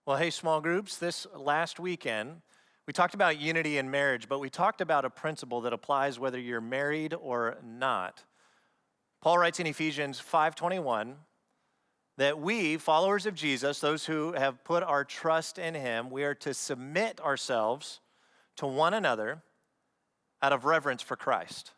Well, hey, small groups, this last weekend, we talked about unity in marriage, but we talked about a principle that applies whether you're married or not. Paul writes in Ephesians 5:21 that we, followers of Jesus, those who have put our trust in him, we are to submit ourselves to one another out of reverence for Christ.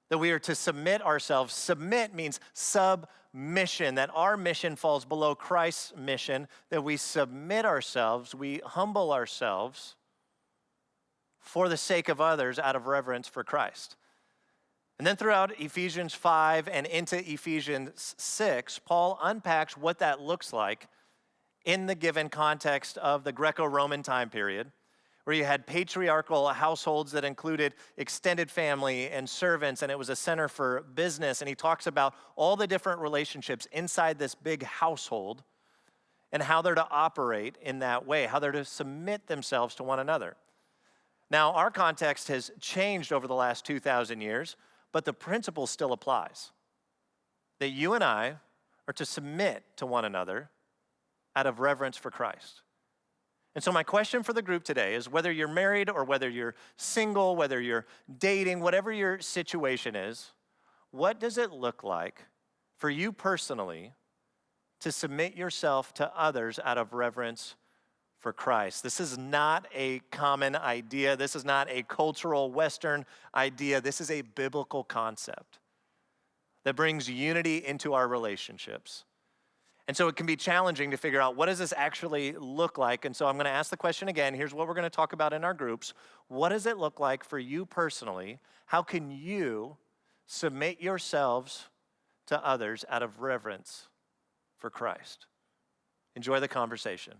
That we are to submit ourselves. Submit means submission, that our mission falls below Christ's mission, that we submit ourselves, we humble ourselves for the sake of others out of reverence for Christ. And then throughout Ephesians 5 and into Ephesians 6, Paul unpacks what that looks like in the given context of the Greco-Roman time period, where you had patriarchal households that included extended family and servants, and it was a center for business. And he talks about all the different relationships inside this big household and how they're to operate in that way, how they're to submit themselves to one another. Now, our context has changed over the last 2,000 years, but the principle still applies. That you and I are to submit to one another out of reverence for Christ. And so my question for the group today is, whether you're married or whether you're single, whether you're dating, whatever your situation is, what does it look like for you personally to submit yourself to others out of reverence for Christ? This is not a common idea. This is not a cultural Western idea. This is a biblical concept that brings unity into our relationships. And so it can be challenging to figure out, what does this actually look like? And so I'm going to ask the question again. Here's what we're going to talk about in our groups. What does it look like for you personally? How can you submit yourselves to others out of reverence for Christ? Enjoy the conversation.